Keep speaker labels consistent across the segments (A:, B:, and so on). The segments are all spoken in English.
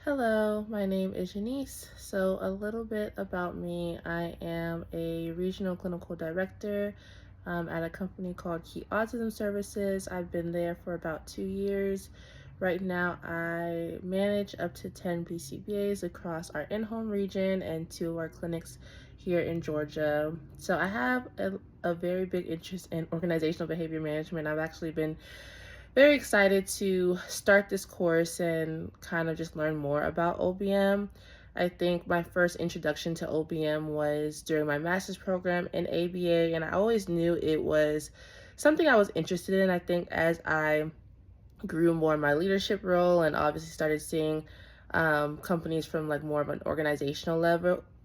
A: Hello, my name is Janice. So, a little bit about me. I am a regional clinical director at a company called Key Autism Services. I've been there for about 2 years. Right now, I manage up to 10 BCBAs across our in home region and two of our clinics here in Georgia. So, I have a very big interest in organizational behavior management. I've actually been very excited to start this course and kind of just learn more about OBM. I think my first introduction to OBM was during my master's program in ABA, and I always knew it was something I was interested in. I think as I grew more in my leadership role and obviously started seeing companies from like more of an organizational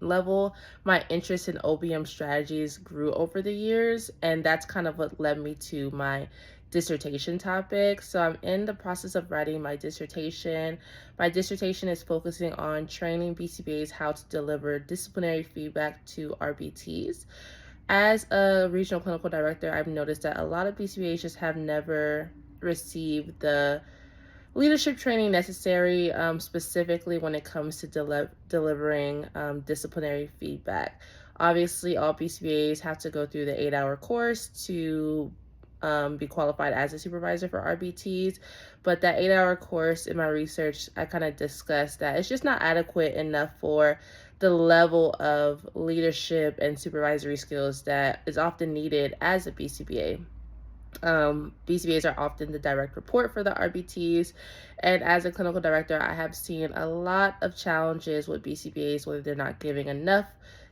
A: level, my interest in OBM strategies grew over the years, and that's kind of what led me to my dissertation topic. So I'm in the process of writing my dissertation. My dissertation is focusing on training BCBAs how to deliver disciplinary feedback to RBTs. As a regional clinical director, I've noticed that a lot of BCBAs just have never received the leadership training necessary, specifically when it comes to delivering disciplinary feedback. Obviously, all BCBAs have to go through the 8-hour course to be qualified as a supervisor for RBTs. But that 8-hour course, in my research, I kind of discussed that it's just not adequate enough for the level of leadership and supervisory skills that is often needed as a BCBA. BCBAs are often the direct report for the RBTs. And as a clinical director, I have seen a lot of challenges with BCBAs, whether they're not giving enough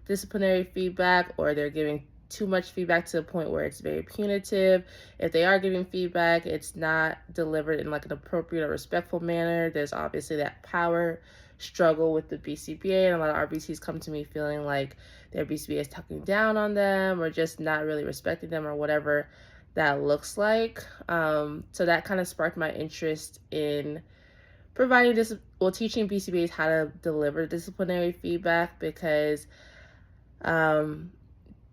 A: disciplinary feedback or they're giving too much feedback to the point where it's very punitive. If they are giving feedback, it's not delivered in like an appropriate or respectful manner. There's obviously that power struggle with the BCBA, and a lot of RBTs come to me feeling like their BCBA is talking down on them or just not really respecting them or whatever that looks like. So that kind of sparked my interest in providing this, well, teaching BCBAs how to deliver disciplinary feedback because um,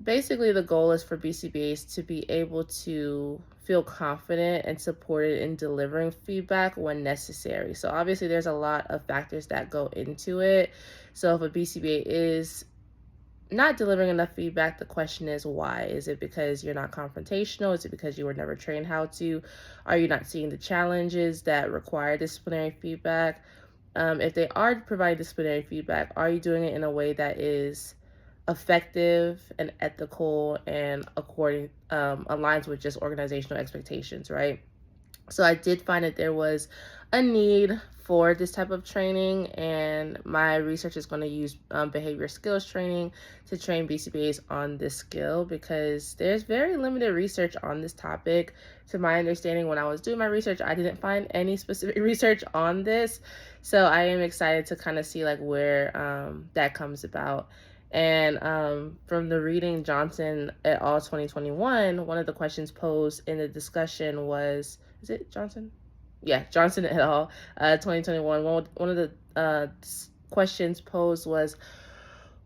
A: basically the goal is for BCBAs to be able to feel confident and supported in delivering feedback when necessary. So obviously there's a lot of factors that go into it. So if a BCBA is not delivering enough feedback, the question is why? Is it because you're not confrontational? Is it because you were never trained how to? Are you not seeing the challenges that require disciplinary feedback? If they are providing disciplinary feedback, are you doing it in a way that is effective and ethical and according aligns with just organizational expectations, right? So I did find that there was a need for this type of training, and my research is going to use behavior skills training to train BCBAs on this skill because there's very limited research on this topic. To my understanding, when I was doing my research, I didn't find any specific research on this. So I am excited to kind of see like where that comes about. And from the reading Johnson et al. 2021, one of the questions posed in the discussion was, is it Johnson? Yeah, Johnson et al. 2021. One of the questions posed was,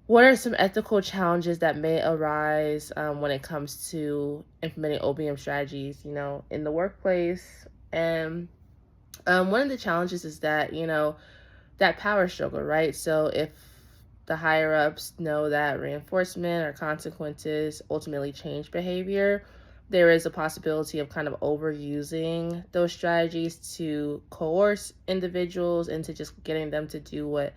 A: what are some ethical challenges that may arise when it comes to implementing OBM strategies, in the workplace? And one of the challenges is that, that power struggle, right? So if the higher ups know that reinforcement or consequences ultimately change behavior, there is a possibility of kind of overusing those strategies to coerce individuals into just getting them to do what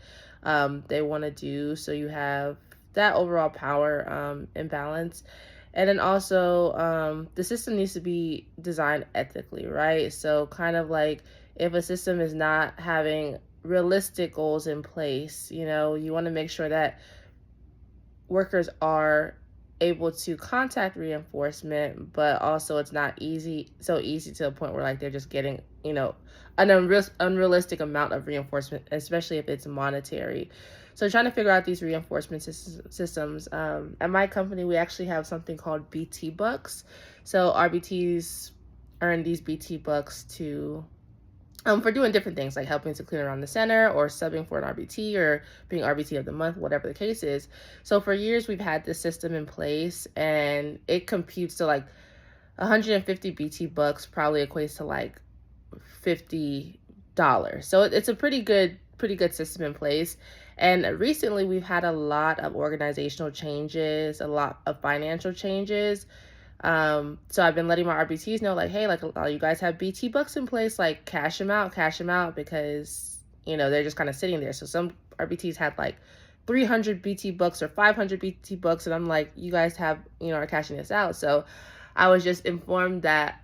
A: they want to do. So you have that overall power imbalance. And then also, the system needs to be designed ethically, right? So, kind of like if a system is not having realistic goals in place, you want to make sure that workers are able to contact reinforcement, but also it's not so easy to the point where like they're just getting, an unrealistic amount of reinforcement, especially if it's monetary. So trying to figure out these reinforcement systems. At my company, we actually have something called BT bucks. So RBTs earn these BT bucks to for doing different things like helping to clean around the center or subbing for an RBT or being RBT of the month, whatever the case is. So for years, we've had this system in place and it computes to like 150 BT bucks probably equates to like $50. So it's a pretty good pretty good system in place. And recently, we've had a lot of organizational changes, a lot of financial changes. So I've been letting my RBTs know, like, hey, like, you guys have BT bucks in place, like, cash them out, because, they're just kind of sitting there. So some RBTs had like 300 BT bucks or 500 BT bucks. And I'm like, you guys are cashing this out. So I was just informed that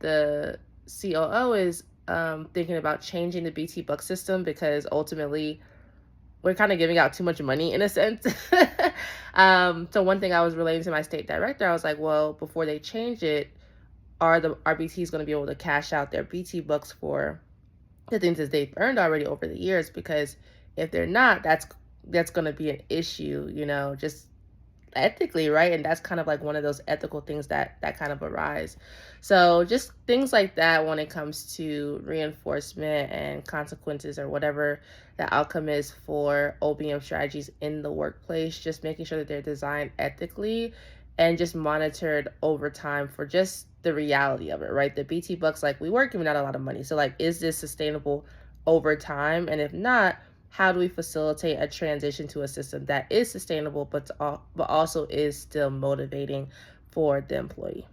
A: the COO is thinking about changing the BT buck system, because ultimately we're kind of giving out too much money in a sense. So one thing I was relating to my state director, I was like, well, before they change it, are the RBTs going to be able to cash out their BT bucks for the things that they've earned already over the years? Because if they're not, that's going to be an issue, just ethically, right? And that's kind of like one of those ethical things that kind of arise. So just things like that when it comes to reinforcement and consequences, or whatever the outcome is for OBM strategies in the workplace, just making sure that they're designed ethically and just monitored over time for just the reality of it, right? The BT bucks, like, we weren't giving out a lot of money, so like, is this sustainable over time? And if not, how do we facilitate a transition to a system that is sustainable, but also is still motivating for the employee?